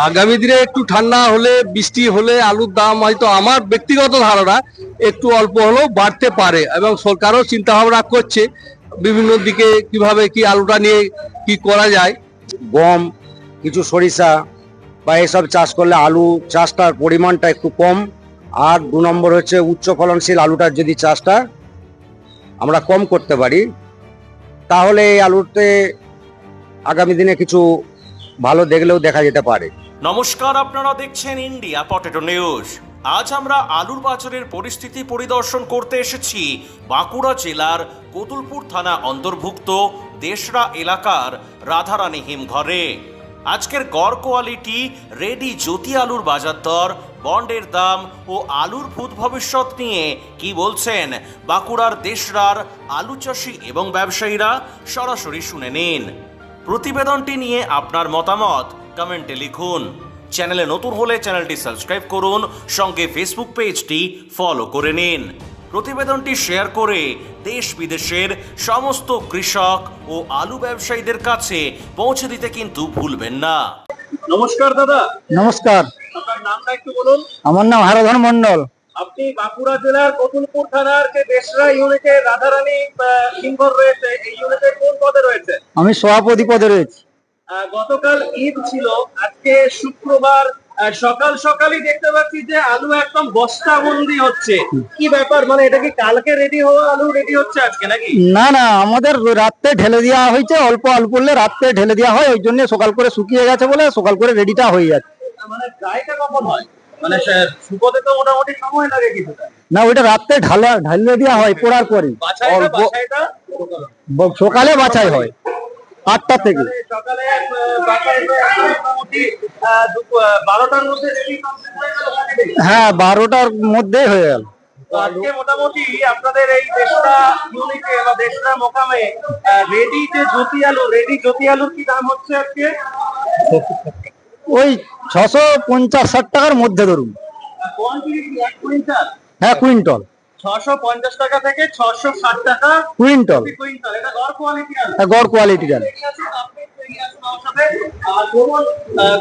আগামী দিনে একটু ঠান্ডা হলে, বৃষ্টি হলে আলুর দাম হয়তো আমার ব্যক্তিগত ধারণা একটু অল্প হলেও বাড়তে পারে, এবং সরকারও চিন্তা ভাবনা করছে বিভিন্ন দিকে কিভাবে কি আলুটা নিয়ে কি করা যায়। গম, কিছু সরিষা বা এসব চাষ করলে আলু চাষটার পরিমাণটা একটু কম। আর 2 নম্বর হচ্ছে উচ্চ ফলনশীল আলুটার যদি চাষটা আমরা কম করতে পারি, তাহলে এই আলুতে আগামী দিনে কিছু ভালো দেখলেও দেখা যেতে পারে। নমস্কার, আপনারা দেখছেন ইন্ডিয়া পটেটো নিউজ। আজ আমরা আলুর বাজারের পরিস্থিতি পরিদর্শন করতে এসেছি বাঁকুড়া জেলার কোতুলপুর থানা অন্তর্ভুক্ত দেশরা এলাকার রাধারানী হিমঘরে। আজকের গড় কোয়ালিটি রেডি জ্যোতি আলুর বাজার দর, বন্ডের দাম ও আলুর ভূত ভবিষ্যৎ নিয়ে কি বলছেন বাঁকুড়ার দেশরার আলু চাষি এবং ব্যবসায়ীরা, সরাসরি শুনে নিন। প্রতিবেদনটি নিয়ে আপনার মতামত কমেন্টে লিখুন। চ্যানেলে নতুন হলে চ্যানেলটি সাবস্ক্রাইব করুন, সঙ্গে ফেসবুক পেজটি ফলো করে নিন। প্রতিবেদনটি শেয়ার করে দেশ বিদেশের সমস্ত কৃষক ও আলু ব্যবসায়ীদের কাছে পৌঁছে দিতে কিন্তু ভুলবেন না। নমস্কার দাদা। নমস্কার, আপনার নামটা একটু বলুন। আমার নাম হারাধন মন্ডল। আপনি বাঁকুড়া জেলার কোতুলপুর থানার যে দেশরা ইউনিটের রাধারানী হিমঘর রয়েছে, এই ইউনিটের কোন পদে রয়েছে? আমি সভাপতি পদে রয়েছি। গতকাল ঈদ ছিল, আজকে শুক্রবার সকাল সকালই দেখতে পাচ্ছি যে আলু একদম বস্তাবন্দি হচ্ছে। কি ব্যাপার, মানে এটা কি কালকে রেডি হওয়া আলু রেডি হচ্ছে আজকে নাকি? না না, আমাদের রাত্রে ঢেলে দেওয়া হয়েছে, অল্প আলু পড়লে রাত্রে ঢেলে দেওয়া হয়, ওই জন্য সকাল করে শুকিয়ে গেছে বলে সকাল করে রেডিটা হয়ে যাচ্ছে। মানে ড্রাইটা কখন হয়? মানে শুকোতে তো মোটামুটি সময় লাগে কিছুটা। না, ওইটা রাত্রে ঢালে দেওয়া হয় পড়ার পরে। সকালে বাছাই হয় 8টা থেকে। সকালে বাছাই হয়ে মোটামুটি 12টার মধ্যে রেডি কমপ্লিট হয়ে গেল। হ্যাঁ, 12টার মধ্যে হয়ে গেল। আজকে মোটামুটি আপনাদের এই দেশটা ইউনিটে বা দেশটা মোকামে রেডি যে জ্যোতি আলুর কি দাম হচ্ছে আজকে? ওই 650-60 টাকার মধ্যে ধরুন। এক কুইন্টাল? হ্যাঁ, কুইন্টাল 650 টাকা থেকে 660 টাকা কুইন্টাল। কুইন্টাল, এটা গড় কোয়ালিটি আলু। হ্যাঁ, গড় কোয়ালিটি জানি। আর ধরুন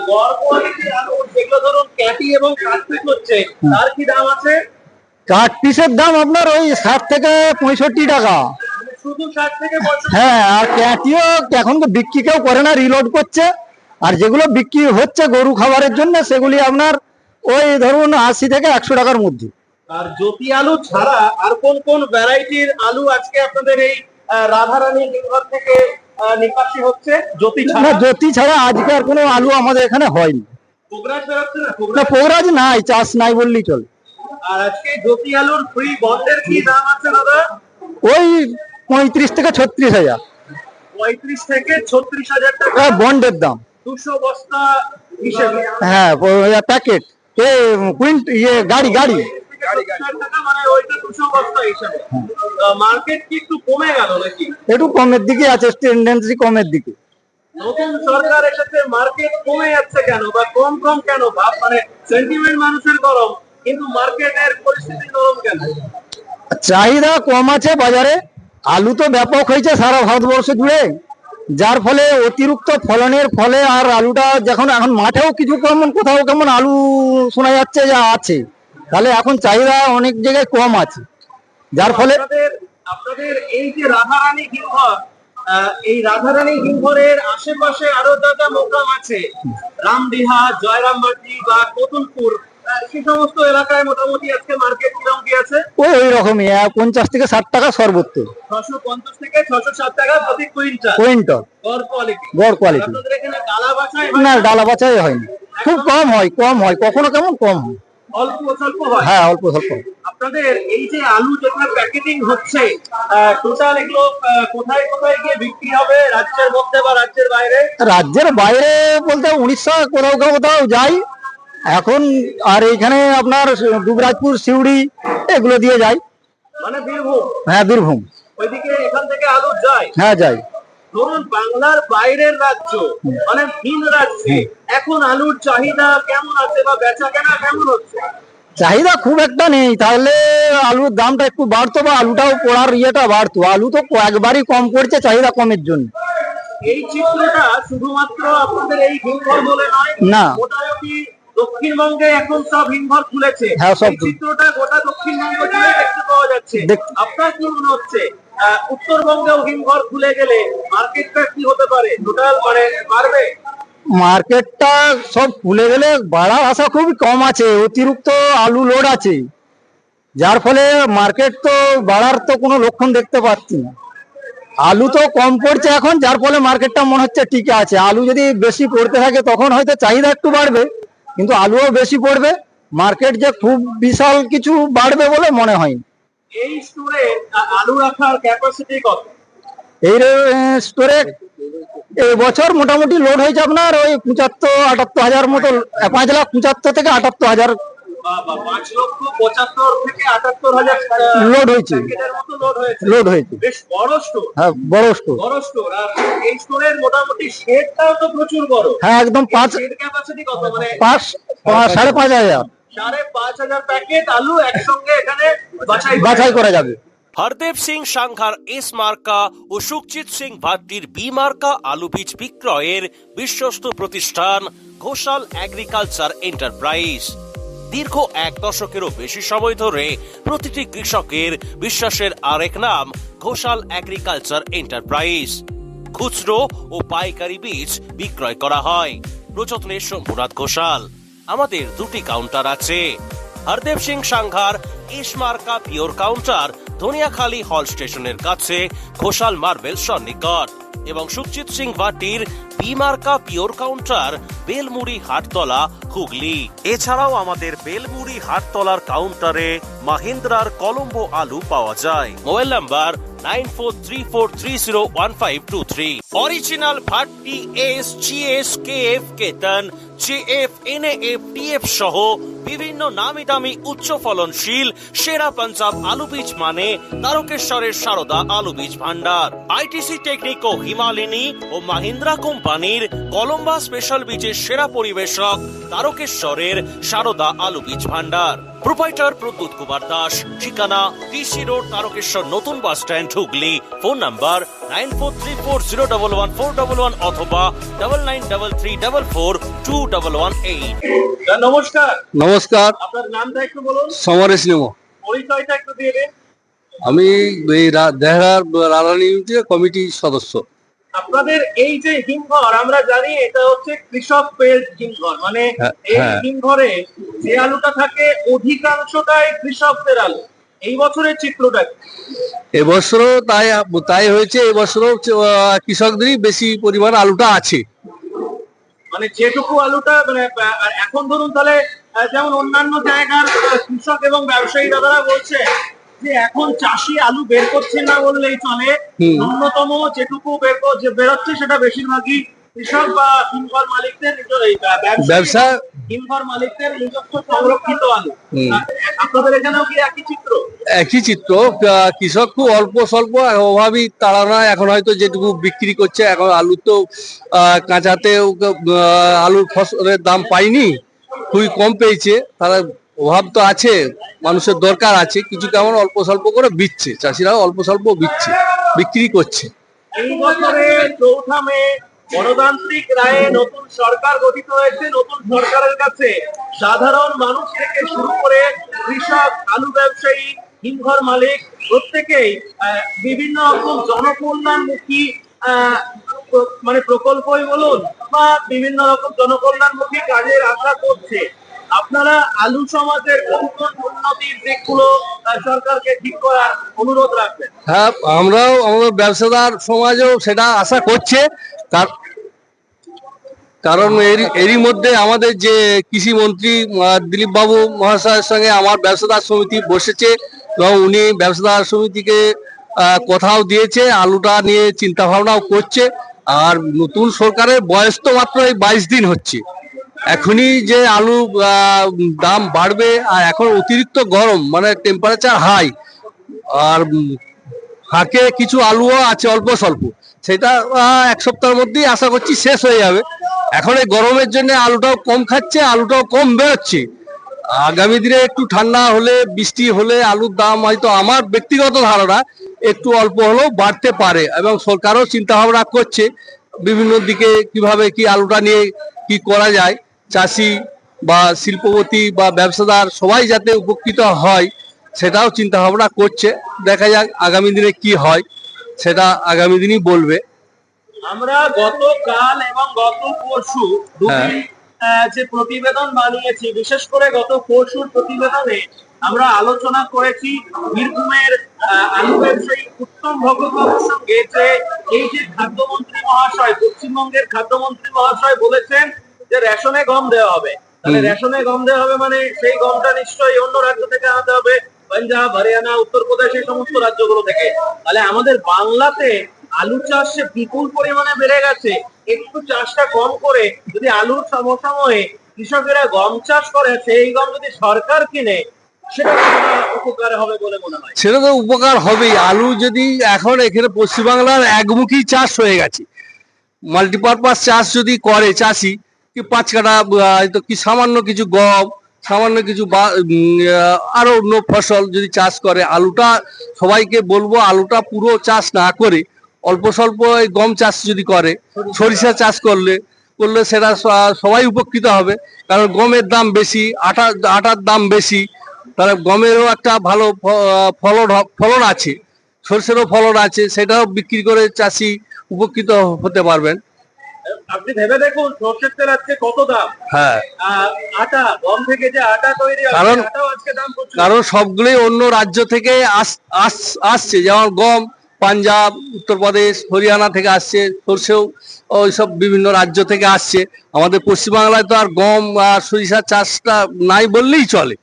গড় কোয়ালিটি আলু যেগুলো ধরুন ক্যাটি এবং কাটপিস হচ্ছে, তার কি দাম আছে? কাঠ পিসের দাম আপনার ওই 60 থেকে 65 টাকা। শুধু 60 থেকে 65? হ্যাঁ, আর ক্যাটিও এখন তো বিক্রি কেউ করে না, রিলোড করছে। আর যেগুলো বিক্রি হচ্ছে গরু খাবারের জন্য, সেগুলি আপনার ওই ধরুন 80 থেকে 100 টাকার মধ্যে। আর জ্যোতি আলু ছাড়া আর কোন কোন ভ্যারাইটির আলু আজকে আপনাদের এই রাধারানী হিমঘর থেকে নিকাশি হচ্ছে? জ্যোতি না, ছাড়া? জ্যোতি ছাড়া আজকে আর কোনো আলু আমাদের এখানে হয়নি। কোবরাজ বেরোচ্ছে না? না, পৌরাজ নাই, চাষ নাই বললেই চলে। আর আজকে জ্যোতি আলুর ফ্রি বন্ডের কি দাম আছে দাদা? ওই 35 থেকে 36 হাজার। 35 থেকে 36 হাজার টাকা বন্ডের দাম। 200 বস্তা হিসেবে? হ্যাঁ, প্যাকেট গাড়ি মানে ওইটা 200 বস্তা হিসেবে। মার্কেট কি একটু কমে গেল নাকি? একটু কমের দিকে আছে, টেন্ডেন্সি কমের দিকে। নতুন সরকার এসেছে, মার্কেট কমে যাচ্ছে কেন বা কম কেন? ভাব মানে সেন্টিমেন্ট মানুষের গরম, কিন্তু মার্কেটের পরিস্থিতি নরম কেন? চাহিদা কম আছে বাজারে। আলু তো ব্যাপক হয়েছে সারা ভারতবর্ষ জুড়ে, যার ফলে অতিরিক্ত ফলনের ফলে আর আলুটা যখন এখন মাঠেও কিছু কোথাও কেমন আলু শোনা যাচ্ছে যা আছে, তাহলে এখন চাহিদা অনেক জায়গায় কম আছে, যার ফলে আপনাদের এই যে রাধারানী হিমঘর, এই রাধারানী হিমঘরের আশেপাশে আরো যা মোকাম আছে, রামডিহা, জয়রামবাটি বা কোতুলপুর, সে সমস্ত এলাকায় মোটামুটি আজকে মার্কেট কিরকম কি আছে? ওই রকমই 50 থেকে 60 টাকা সর্বোচ্চ। 650 থেকে 660 টাকা প্রতি কুইন্টাল গড় কোয়ালিটি। আপনাদের এখানে ডালা বাছাই হয় না? ডালা বাছাই হয়নি, খুব কম হয়, কখনো কেমন কম হয়, অল্প স্বল্প হয়। হ্যাঁ, অল্প স্বল্প। আপনাদের এই যে আলু যেগুলো প্যাকেটিং হচ্ছে, টোটাল এগুলো কোথায় কোথায় গিয়ে বিক্রি হবে, রাজ্যের মধ্যে বা রাজ্যের বাইরে? রাজ্যের বাইরে বলতে উড়িষ্যা কোথাও যাই এখন, আর এইখানে আপনার দুবরাজপুর, সিউড়ি এগুলো দিয়ে যায়। মানে বীরভূম? হ্যাঁ, বীরভূম। ওইদিকে এখান থেকে আলু যায়? হ্যাঁ, যায়। ধরুন বাংলার বাইরের রাজ্য মানে ভিন রাজ্যে এখন আলুর চাহিদা কেমন আছে বা বেচা কেনা কেমন হচ্ছে? চাহিদা খুব একটা নেই, তাহলে আলুর দামটা একটু বাড়তো বা আলুটাও পড়ার বাড়তো। আলু তো একবারই কম পড়ছে চাহিদা কমের জন্য। এই চিত্রটা শুধুমাত্র আপনাদের এই হিমঘর বলে নয়, না। মোটামুটি দক্ষিণবঙ্গে এখন সব হিমঘর খুলেছে। হ্যাঁ, সব এই চিত্রটা গোটা দক্ষিণবঙ্গ জুড়ে দেখতে পাওয়া যাচ্ছে। আপনার কি মনে হচ্ছে উত্তরবঙ্গেও হিমঘর খুলে গেলে মার্কেটটা কি হতে পারে, টোটাল মানে বাড়বে? মার্কেটটা সব খুলে গেলে বাড়ার আশা খুবই কম আছে, অতিরিক্ত আলু লোড আছে, যার ফলে মার্কেট তো বাড়ার তো কোনো লক্ষণ দেখতে পাচ্ছি না। আলু তো কম পড়ছে এখন, যার ফলে মার্কেটটা মনে হচ্ছে ঠিক আছে। আলু যদি বেশি পড়তে থাকে তখন হয়তো চাহিদা একটু বাড়বে, কিন্তু আলুও বেশি পড়বে, মার্কেট যে খুব বিশাল কিছু বাড়বে বলে মনে হয় না। এই স্টোরে আলু রাখার ক্যাপাসিটি কত? এই স্টোরে এবছর মোটামুটি লোড হয়েছে আপনার ওই 75-78 মতো, 5,75,000 থেকে 78,000 বা 5,75,000 থেকে 78,000 লোড হয়েছে। প্যাকেটের মতো লোড হয়েছে। লোড হয়েছে, বেশ বড় স্টোর। হ্যাঁ বড় স্টোর। বড় স্টোর। আর এই স্টোরের মোটামুটি শেডটাও তো প্রচুর বড়। হ্যাঁ একদম শেড ক্যাপাসিটি কত? মানে 5,500 5,500 প্যাকেট আলু একসঙ্গে এখানে বাছাই করা যাবে। হরদেব সিং সাংঘার এস মার্কা ও সুখজিৎ সিং ভাট্টির বি মার্কা আলু বীজ বিক্রয়ের বিশ্বস্ত প্রতিষ্ঠান ঘোষাল এগ্রিকালচার এন্টারপ্রাইজ। দীর্ঘ 1 দশকেরও বেশি সময় ধরে প্রতিটি কৃষকের বিশ্বাসের আরেক নাম ঘোষাল এগ্রিকালচার এন্টারপ্রাইজ। খুচরো ও পাইকারি বীজ বিক্রয় করা হয়। প্রযত্নে শম্ভুনাথ ঘোষাল। আমাদের 2টি কাউন্টার আছে। হরদেব সিং সাংঘার এস মার্কা পিওর কাউন্টার ধনিয়াখালী হল স্টেশনের কাছে ঘোষাল মার্বেল সন্নিকট, এবং সুখজিৎ সিং ভাটির বি মার্কা পিওর কাউন্টার বেলমুড়ি হাটতলা হুগলি। এছাড়াও আমাদের বেলমুড়ি হাটতলার কাউন্টারে মাহিন্দ্রার কলম্বো আলু পাওয়া যায়। Mobile number 9434301523। Original Bhatti S, GS, KF, কেতন, জেএফ, এনএএফ, টিএফ সহ বিভিন্ন নামি দামি উচ্চ ফলনশীল সেরা পাঞ্জাব আলু বীজ মানে তারকেশ্বরের সারদা আলু বীজ ভান্ডার। আইটিসি টেকনিক ও হিমালিনী ও মাহিন্দ্রা কোম্পানির কলম্বা স্পেশাল বীজের সেরা পরিবেশক তারকেশ্বরের সারদা আলু বীজ ভান্ডার। প্রোপাইটার প্রদ্যুৎ কুমার দাস। ঠিকানা টিসি রোড, তারকেশ্বর নতুন bus stand, Hooghly. Phone number 9434011411 অথবা 9933442118। নমস্কার। নমস্কার, আপনার নামটা একটু বলুন। সমরেশ নেমো। পরিচয়টা একটু দিয়ে দিন। আমি এই দেহরার রালানি ইউনিটের কমিটি সদস্য। আপনাদের এই যে হিমঘর, আমরা জানি এটা হচ্ছে কৃষক পেল্ড হিমঘর, মানে এই হিমঘরে যে আলুটা থাকে অধিকাংশটাই কৃষকদের আলু। এই বছরের চিত্রটা কি? এবছরও তাই হয়েছে। এবছরও কৃষকদেরই বেশি পরিমাণ আলুটা আছে। মানে যেটুকু আলুটা মানে আর এখন ধরুন তাহলে যেমন অন্যান্য জায়গার কৃষক এবং ব্যবসায়ী দাদারা বলছে যে এখন চাষি আলু বের করছে না বললেই চলে। ন্যূনতম যেটুকু বেরোচ্ছে সেটা বেশিরভাগই কৃষক বা হিমঘর মালিকদের ব্যবসা হিমঘর মালিকদের নিজস্ব সংরক্ষিত আলু। আপনাদের এখানেও কি একই চিত্র? একই চিত্র। কৃষক খুব অল্প স্বল্প অভাবী, তারা না এখন হয়তো যেটুকু বিক্রি করছে। এখন আলু তো কাঁচাতে আলুর ফসলের দাম পায়নি, খুবই কম পেয়েছে। তারা অভাব তো আছে, মানুষের দরকার আছে, কিছু কেমন অল্প স্বল্প করে বিচ্ছে, চাষিরাও অল্প স্বল্প বিক্রি করছে। এই বছরে 4 মে গণতান্ত্রিক রায়ে নতুন সরকার গঠিত হয়েছে। নতুন সরকারের কাছে সাধারণ মানুষ থেকে শুরু করে কৃষক, আলু ব্যবসায়ী, হিমঘর মালিক প্রত্যেকেই বিভিন্ন রকম জনকল্যাণমুখী মানে প্রকল্পই বলুন বা বিভিন্ন রকম জনকল্যাণমুখী কাজের আশা করছে। আপনারা আলু সমাজের কোন কোন উন্নতির দিকগুলো সরকারকে ঠিক করার অনুরোধ রাখবেন? হ্যাঁ, আমরাও আমাদের ব্যবসাদার সমাজও সেটা আশা করছে। কারণ এরই মধ্যে আমাদের যে কৃষি মন্ত্রী দিলীপ বাবু মহাশয়ের সঙ্গে আমার ব্যবসাদার সমিতি বসেছে, এবং উনি ব্যবসাদার সমিতিকে কথাও দিয়েছে, আলুটা নিয়ে চিন্তা ভাবনাও করছে। আর নতুন সরকারের বয়স তো মাত্র এই 22 দিন হচ্ছে। এখনই যে আলু দাম বাড়বে, আর এখন অতিরিক্ত গরম, মানে টেম্পারেচার হাই, আর ফাঁকে কিছু আলুও আছে অল্প স্বল্প, সেটা 1 সপ্তাহের মধ্যেই আশা করছি শেষ হয়ে যাবে। এখন এই গরমের জন্য আলুটাও কম খাচ্ছে, আলুটাও কম বেরোচ্ছে। আগামী দিনে একটু ঠান্ডা হলে, বৃষ্টি হলে আলুর দাম হয়তো, আমার ব্যক্তিগত ধারণা, একটু অল্প হলেও বাড়তে পারে, এবং সরকারও চিন্তা ভাবনা করছে বিভিন্ন দিকে কিভাবে কি আলুটা নিয়ে কি করা যায়, চাষি বা শিল্পপতি বা ব্যবসাদার সবাই যাতে উপকৃত হয় সেটাও চিন্তা ভাবনা করছে। দেখা যাক আগামী দিনে কি হয়, সেটা আগামী দিনই বলবে। আমরা গতকাল এবং গত পরশু দুদিন যে প্রতিবেদন বানিয়েছি, বিশেষ করে গত পরশুর প্রতিবেদনে আমরা আলোচনা করেছি বীরভূমের আলু ব্যবসায়ী উত্তম ভগতবাবুর সঙ্গে, যে এই যে খাদ্যমন্ত্রী মহাশয়, পশ্চিমবঙ্গের খাদ্যমন্ত্রী মহাশয় বলেছেন যে রেশনে গম দেওয়া হবে। তাহলে রেশনে গম দেওয়া হবে মানে সেই গমটা নিশ্চয়ই অন্য রাজ্য থেকে আনতে হবে, পাঞ্জাব, হরিয়ানা, উত্তরপ্রদেশ, এই সমস্ত রাজ্যগুলো থেকে। তাহলে আমাদের বাংলাতে আলু চাষ বিপুল পরিমাণে বেড়ে গেছে। একটু চাষটা কম করে যদি আলুর সমসময়ে কৃষকেরা গম চাষ করে, সেই গম যদি সরকার কিনে, সেটা কতটা উপকার হবে বলে মনে হয়? সেটা তো উপকার হবেই। আলু যদি এখন এখানে পশ্চিমবাংলার একমুখী চাষ হয়ে গেছে, মাল্টিপারপাস চাষ যদি করে চাষি, কি 5 কাঠা হয়তো কি সামান্য কিছু গম, সামান্য কিছু আরো অন্য ফসল যদি চাষ করে, আলুটা সবাইকে বলবো আলুটা পুরো চাষ না করে অল্প স্বল্প এই গম চাষ যদি করে, সরিষা চাষ করলে সেটা সবাই উপকৃত হবে। কারণ গমের দাম বেশি, আটার দাম বেশি, তাহলে গমেরও একটা ভালো ফলন আছে, সরষেরও ফলন আছে, সেটাও বিক্রি করে চাষি উপকৃত হতে পারবেন। আপনি ভেবে দেখুন, সরষের তেল আজকে কত দাম। হ্যাঁ, আটা, গম থেকে যে আটা তৈরি হয়, কারণ- আটাও আজকে দাম প্রচুর। কারণ সবগুলোই অন্য রাজ্য থেকে আসছে, যেমন গম পাঞ্জাব, উত্তরপ্রদেশ, হরিয়ানা থেকে আসছে, সরষেও ওইসব বিভিন্ন রাজ্য থেকে আসছে। আমাদের পশ্চিমবাংলায় তো আর গম আর সরিষার চাষটা নাই বললেই চলে,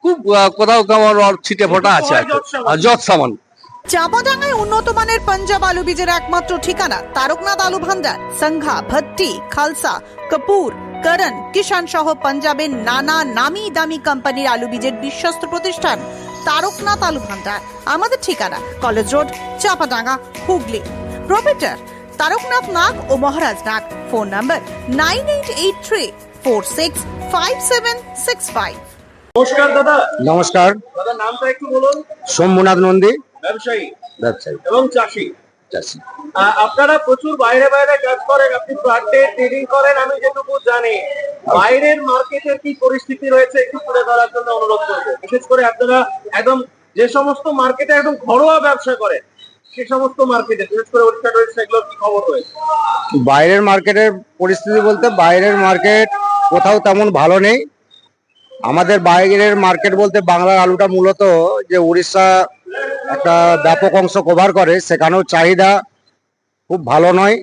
খুব কোথাও কেমন ছিটে ফোটা আছে আর কি। আর যৎ সামান্য। চাপাডাঙ্গায় উন্নত মানের পাঞ্জাব আলু বীজের একমাত্র ঠিকানা তারকনাথ আলু ভান্ডার। সংঘা, ভট্টি, খালসা, কপুর, করণ, কিষান সহ পাঞ্জাবের নানা নামি দামি কোম্পানির আলু বীজের বিশ্বস্ত প্রতিষ্ঠান তারকনাথ আলু ভান্ডার। আমাদের ঠিকানা college road, Chapadanga, Hooghly. Proprietor Taraknath Nag ও মহারাজ নাগ। Phone number 9883465765। নমস্কার দাদা। নমস্কার, দাদা নামটা একটু বলুন। শম্ভুনাথ নন্দী, ব্যবসায়ী ব্যবসায়ী, এবং চাষী। চাষি। আপনারা প্রচুর বাইরে বাইরে কাজ করেন, আপনি ফ্ল্যাটে ট্রেডিং করেন, আমি যেটুকু জানি। বাইরের মার্কেটের কি পরিস্থিতি রয়েছে একটু তুলে ধরার জন্য অনুরোধ করবো। বিশেষ করে আপনারা একদম যে সমস্ত মার্কেটে একদম ঘরোয়া ব্যবসা করেন, সে সমস্ত মার্কেটে, বিশেষ করে ওড়িশা টড়িশা, এগুলোর কি খবর রয়েছে? বাইরের মার্কেটের পরিস্থিতি বলতে বাইরের মার্কেট কোথাও তেমন ভালো নেই। আমাদের বাইরের মার্কেট বলতে বাংলার আলুটা মূলত যে উড়িষ্যা একটা ব্যাপক অংশ কভার করে, সেখানেও চাহিদা খুব ভালো নয়।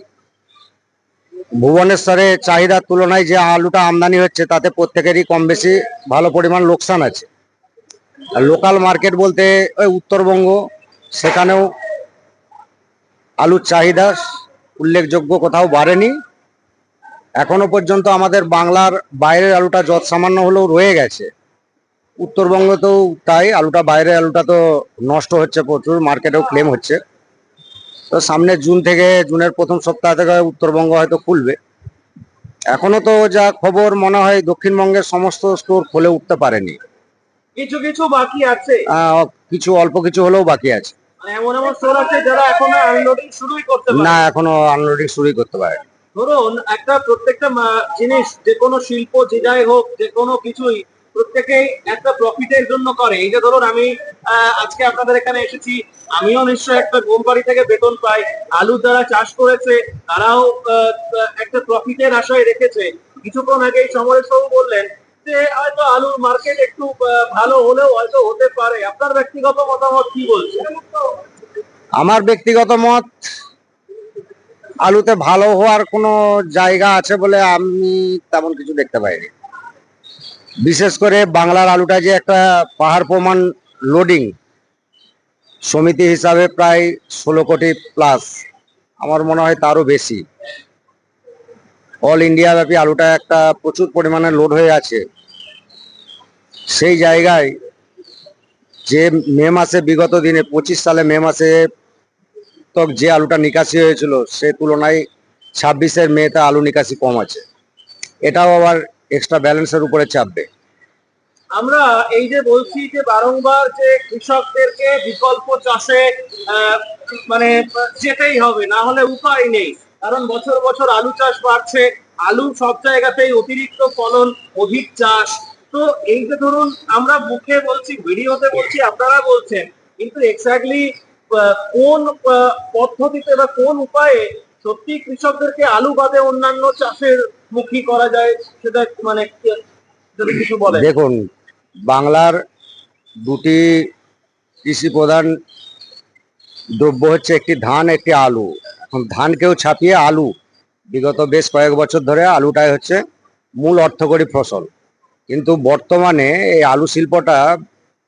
ভুবনেশ্বরে চাহিদার তুলনায় যে আলুটা আমদানি হচ্ছে তাতে প্রত্যেকেরই কম বেশি ভালো পরিমাণ লোকসান আছে। আর লোকাল মার্কেট বলতে ওই উত্তরবঙ্গ, সেখানেও আলুর চাহিদা উল্লেখযোগ্য কোথাও বাড়েনি। এখনো পর্যন্ত আমাদের বাংলার বাইরের আলুটা যত সামান্য হলেও রয়ে গেছে। উত্তরবঙ্গতেও তাই, আলুটা বাইরের আলুটা তো নষ্ট হচ্ছে প্রচুর, মার্কেটেও ক্লেম হচ্ছে। তো সামনে জুনের প্রথম সপ্তাহ থেকে উত্তরবঙ্গ হয়তো খুলবে। এখনো তো যা খবর মনে হয় দক্ষিণবঙ্গের সমস্ত স্টোর খুলে উঠতে পারেনি, কিছু কিছু বাকি আছে। কিছু অল্প কিছু হলেও বাকি আছে। মানে এমন এমন স্টোর আছে যারা এখনো আনলোডিং শুরুই করতে পারে না, এখনো আনলোডিং শুরুই করতে পারেনি। ধরুন একটা প্রত্যেকটা জিনিস, যে কোনো শিল্প যে যাই হোক, যে কোনো কিছুই প্রত্যেকেই একটা প্রফিটের জন্য করে। এই যে ধরুন আমি আজকে আপনাদের এখানে এসেছি, আমিও নিশ্চয়ই একটা কোম্পানি থেকে বেতন পাই। আলু যারা চাষ করেছে তারাও একটা প্রফিটের আশায় রেখেছে। কিছুক্ষণ আগেই সমরেশ বাবু বললেন যে হয়তো আলুর মার্কেট একটু ভালো হলেও হয়তো হতে পারে। আপনার ব্যক্তিগত মতামত কি বলছে? আমার ব্যক্তিগত মত, আলুতে ভালো হওয়ার কোনো জায়গা আছে বলে আমি তেমন কিছু দেখতে পাইনি। বিশেষ করে বাংলার আলুটা যে একটা পাহাড় প্রমাণ লোডিং, সমিতি হিসাবে প্রায় 16 কোটি প্লাস, আমার মনে হয় তারও বেশি। অল ইন্ডিয়া ব্যাপী আলুটা একটা প্রচুর পরিমাণে লোড হয়ে আছে। সেই জায়গায় যে মে মাসে, বিগত দিনে 25 সালে মে মাসে তো যে আলুটা নিকাশি হয়েছিল, সে তুলনায় 26-এর মেতে আলু নিকাশি কম আছে। এটাও আবার এক্সট্রা ব্যালেন্সের উপরে চাপবে। আমরা এই যে বলছি যে বারংবার যে কৃষকদেরকে বিকল্প চাষে মানে যেতেই হবে, না হলে উপায় নেই। কারণ বছর বছর আলু চাষ বাড়ছে, আলু সব জায়গাতেই অতিরিক্ত ফলন, অধিক চাষ। তো এই যে ধরুন আমরা মুখে বলছি, ভিডিওতে বলছি, আপনারা বলছেন, কিন্তু এক্স্যাক্টলি কোন পদ্ধতিতে বা কোন উপায়ে সত্যি কৃষকদেরকে আলু বাদে অন্যান্য চাষের মুখী করা যায়, সেটা মানে যদি কিছু বলেন। দেখুন, বাংলার দুটি কৃষি প্রধান দ্রব্য হচ্ছে একটি ধান, একটি আলু। এখন ধানকেও ছাপিয়ে আলু, বিগত বেশ কয়েক বছর ধরে আলুটাই হচ্ছে মূল অর্থকরী ফসল। কিন্তু বর্তমানে এই আলু শিল্পটা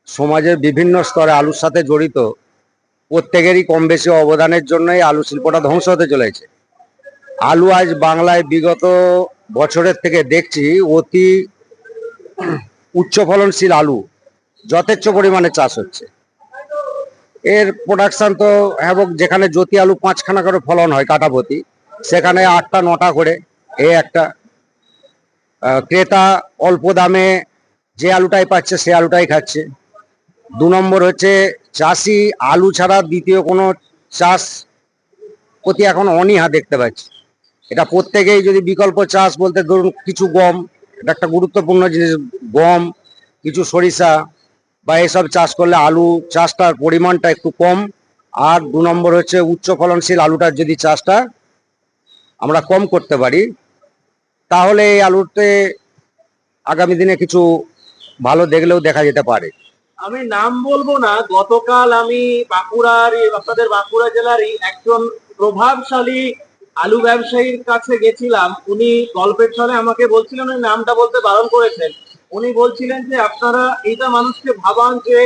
সমাজের বিভিন্ন স্তরে আলুর সাথে জড়িত প্রত্যেকেরই কম বেশি অবদানের জন্যই আলু শিল্পটা ধ্বংস হতে চলেছে। আলু আজ বাংলায় বিগত বছরের থেকে দেখছি অতি উচ্চ ফলনশীল আলু যথেচ্ছ পরিমাণে চাষ হচ্ছে। এর প্রোডাকশন তো হ্যাবক, যেখানে জ্যোতি আলু 5খানা করে ফলন হয় কাঠাপতি, সেখানে 8টা 9টা করে। এই একটা ক্রেতা অল্প দামে যে আলুটাই পাচ্ছে সে আলুটাই খাচ্ছে। 2 নম্বর হচ্ছে চাষি আলু ছাড়া দ্বিতীয় কোনো চাষ প্রতি এখন অনীহা দেখতে পাচ্ছি। এটা প্রত্যেকেই যদি বিকল্প চাষ বলতে ধরুন কিছু গম, এটা একটা গুরুত্বপূর্ণ জিনিস, গম, কিছু সরিষা বা এসব চাষ করলে আলু চাষটার পরিমাণটা একটু কম। আর 2 নম্বর হচ্ছে উচ্চ ফলনশীল আলুটার যদি চাষটা আমরা কম করতে পারি, তাহলে এই আলুতে আগামী দিনে কিছু ভালো দেখলেও দেখা যেতে পারে। আমি নাম বলবো না, গতকাল আমি আপনাদের বাঁকুড়া জেলারই একজন প্রভাবশালী আলু ব্যবসায়ীর কাছে গেছিলাম। উনি গল্পের ছলে আমাকে বলছিলেন, উনি নামটা বলতে বারণ করেছেন। উনি বলছিলেন যে আপনারা এইটা মানুষকে ভাবান যে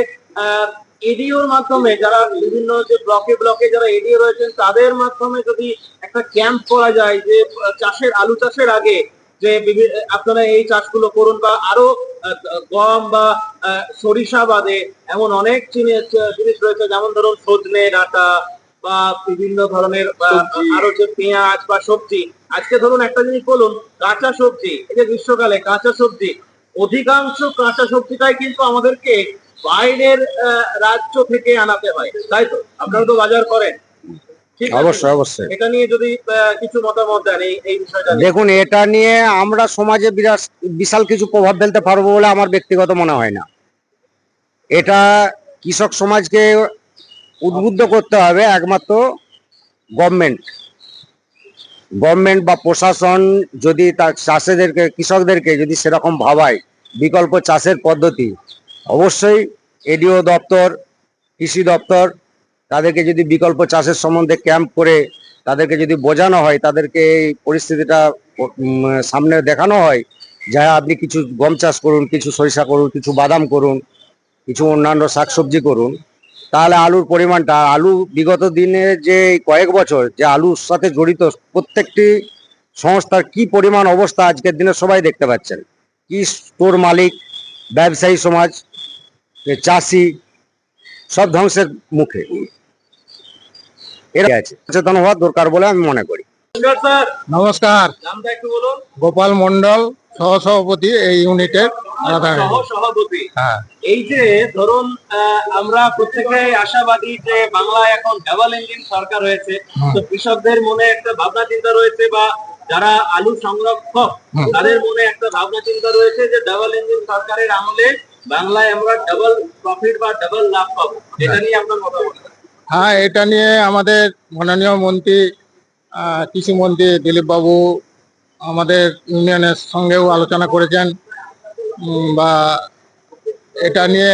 এডিওর মাধ্যমে, যারা বিভিন্ন যে ব্লকে ব্লকে যারা এডিও রয়েছেন তাদের মাধ্যমে যদি একটা ক্যাম্প করা যায় যে আলু চাষের আগে যে আপনারা এই চাষগুলো করুন, বা আরো গম বা সরিষা বাদে এমন অনেক জিনিস রয়েছে, যেমন ধরুন সজনে ডাঁটা বা বিভিন্ন ধরনের আরো যে পেঁয়াজ বা সবজি। আজকে ধরুন একটা জিনিস বলুন, কাঁচা সবজি, এই যে গ্রীষ্মকালে কাঁচা সবজি, অধিকাংশ কাঁচা সবজিটাই কিন্তু আমাদেরকে বাইরের রাজ্য থেকে আনাতে হয়, তাই তো? আপনারা তো বাজার করেন, ঠিক আছে? অবশ্যই অবশ্যই। এটা নিয়ে যদি কিছু মতামত দেন এই বিষয়টা নিয়ে। দেখুন, এটা নিয়ে আমরা সমাজে বিশাল কিছু প্রভাব ফেলতে পারবো বলে আমার ব্যক্তিগত মনে হয় না। এটা কৃষক সমাজকে উদ্বুদ্ধ করতে হবে একমাত্র গভর্নমেন্ট বা প্রশাসন যদি তার কৃষকদেরকে যদি সেরকম ভাবায় বিকল্প চাষের পদ্ধতি, অবশ্যই এডিও দপ্তর, কৃষি দপ্তর তাদেরকে যদি বিকল্প চাষের সম্বন্ধে ক্যাম্প করে তাদেরকে যদি বোঝানো হয়, তাদেরকে এই পরিস্থিতিটা সামনে দেখানো হয়, যা আপনি কিছু গম চাষ করুন, কিছু সরিষা করুন, কিছু বাদাম করুন, কিছু অন্যান্য শাকসবজি করুন, তাহলে আলুর পরিমাণটা, আলু বিগত দিনে যে কয়েক বছর যে আলুর সাথে জড়িত প্রত্যেকটি সংস্থার কি পরিমাণ অবস্থা আজকের দিনে সবাই দেখতে পাচ্ছেন। কি স্টোর মালিক, ব্যবসায়ী সমাজ, চাষি সব ধ্বংসের মুখে। এরা আছে, সচেতন হওয়া দরকার বলে আমি মনে করি। স্যার, নমস্কার, নামটা একটু বলুন। গোপাল মন্ডল, সহসভাপতি এই ইউনিটের। সভাপতি। হ্যাঁ, এই যে ধরুন আমরা প্রত্যেকে আশাবাদী যে বাংলায় এখন ডাবল ইঞ্জিন সরকার হয়েছে, তো কৃষকদের মনে একটা ভাবনা চিন্তা রয়েছে, বা যারা আলু সংরক্ষক তাদের মনে একটা ভাবনা চিন্তা রয়েছে যে ডাবল ইঞ্জিন সরকারের আমলে বাংলায় আমরা ডাবল প্রফিট বা ডাবল লাভ পাবো। এটা নিয়ে আপনার মতামত? হ্যাঁ, এটা নিয়ে আমাদের মাননীয় মন্ত্রী, কৃষিমন্ত্রী দিলীপ বাবু আমাদের ইউনিয়নের সঙ্গেও আলোচনা করেছেন, বা এটা নিয়ে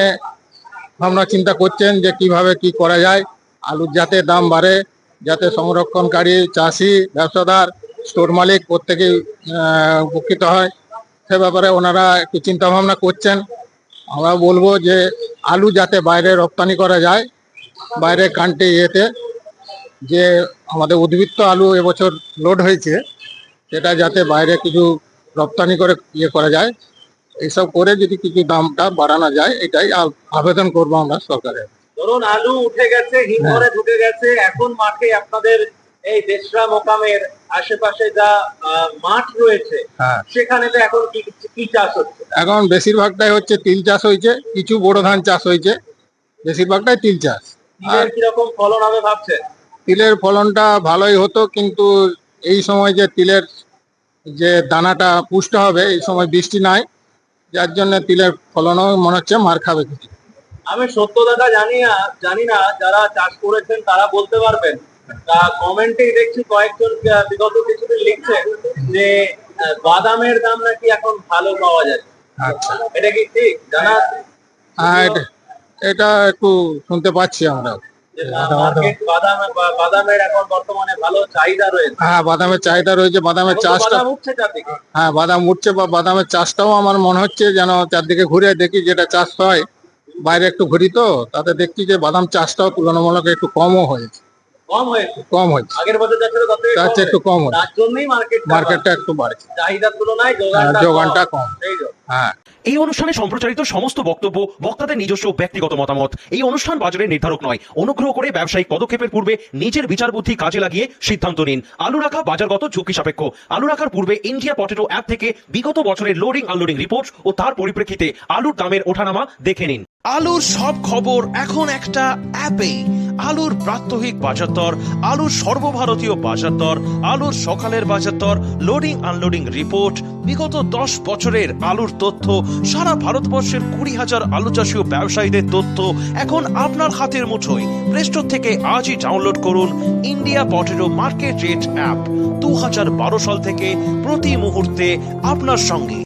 ভাবনা চিন্তা করছেন যে কিভাবে কি করা যায়, আলুর যাতে দাম বাড়ে, যাতে সংরক্ষণকারী, চাষি, ব্যবসাদার, স্টোর মালিক প্রত্যেকেই উপকৃত হয়, সে ব্যাপারে ওনারা একটু চিন্তা ভাবনা করছেন। আমরা বলবো যে আলু যাতে বাইরে রপ্তানি করা যায়, বাইরের কান্ট্রি ইয়েতে যে আমাদের উদ্বৃত্ত আলু এবছর লোড হয়েছে, সেটা যাতে বাইরে কিছু রপ্তানি করে করা যায়, এইসব করে যদি কিছু দামটা বাড়ানো যায়, এটাই আবেদন করবো আমরা সরকারের। ধরুন আলু উঠে গেছে, হিমঘরে ঢুকে গেছে, এখন মাঠে আপনাদের এই দেশরা মোকামের আশেপাশে যা মাঠ রয়েছে, সেখানে তো এখন কি চাষ হচ্ছে? এখন বেশিরভাগটাই হচ্ছে তিল চাষ হয়েছে, কিছু বোরো ধান চাষ হয়েছে, বেশিরভাগটাই তিল চাষ। তিলের কিরকম ফলন হবে ভাবছেন? তিলের ফলনটা ভালোই হতো, কিন্তু এই সময় যে তিলের যে দানাটা পুষ্ট হবে এই সময় বৃষ্টি নাই, যার জন্য তিলের ফলনও মনে হচ্ছে মার খাবে কিছু। আমি সত্য দাদা জানি না, যারা চাষ করেছেন তারা বলতে পারবেন। কমেন্টেই দেখছি কয়েকজন বিগত কিছুদিন লিখছেন যে বাদামের দাম নাকি এখন ভালো পাওয়া যায়। আচ্ছা, এটা কি ঠিক জানা আছে? হ্যাঁ এটা একটু শুনতে পাচ্ছি আমরা। যে মার্কেট বাদামের এখন বর্তমানে ভালো চাহিদা রয়েছে। হ্যাঁ, বাদামের চাহিদা রয়েছে, বাদামের এখন তো চাষটা, বাদাম উঠছে চারদিকে। হ্যাঁ বাদাম উঠছে, বা বাদামের চাষটাও আমার মনে হচ্ছে যেন চারদিকে ঘুরে দেখি যেটা চাষ হয়, বাইরে একটু ঘুরি তো তাতে দেখছি যে বাদাম চাষটাও তুলনামূলক একটু কমও হয়েছে। কম হয়েছে আগের বছর যাচ্ছে তার থেকে তার চেয়ে একটু কম হয়েছে, তার জন্যই মার্কেটটা একটু বাড়ছে, চাহিদার তুলনায় যোগানটা কম। সেই জন্য। হ্যাঁ, এই অনুষ্ঠানে সম্প্রচারিত সমস্ত বক্তব্য বক্তাদের নিজস্ব ব্যক্তিগত মতামত। এই অনুষ্ঠান বাজারের নির্ধারক নয়। অনুগ্রহ করে ব্যবসায়িক পদক্ষেপের পূর্বে নিজের বিচার বুদ্ধি কাজে লাগিয়ে সিদ্ধান্ত নিন। আলু রাখা বাজারগত ঝুঁকি সাপেক্ষ। আলু রাখার পূর্বে ইন্ডিয়া পটেটো অ্যাপ থেকে বিগত বছরের লোডিং আনলোডিং রিপোর্ট ও তার পরিপ্রেক্ষিতে আলুর দামের ওঠানামা দেখে নিন। আলুর সব খবর এখন একটা অ্যাপেই। আলুর প্রাত্যহিক বাজার দর, আলুর সর্বভারতীয় বাজার দর, আলুর সকালের বাজার দর, লোডিং আনলোডিং রিপোর্ট, বিগত 10 বছরের আলুর তথ্য, সারা ভারতবর্ষের 20,000 আলু চাষী ও ব্যবসায়ীদের তথ্য এখন আপনার হাতের মুঠোয়। প্লে স্টোর থেকে আজই ডাউনলোড করুন India potato market rate app. 2012 সাল থেকে প্রতি মুহূর্তে আপনার সঙ্গে।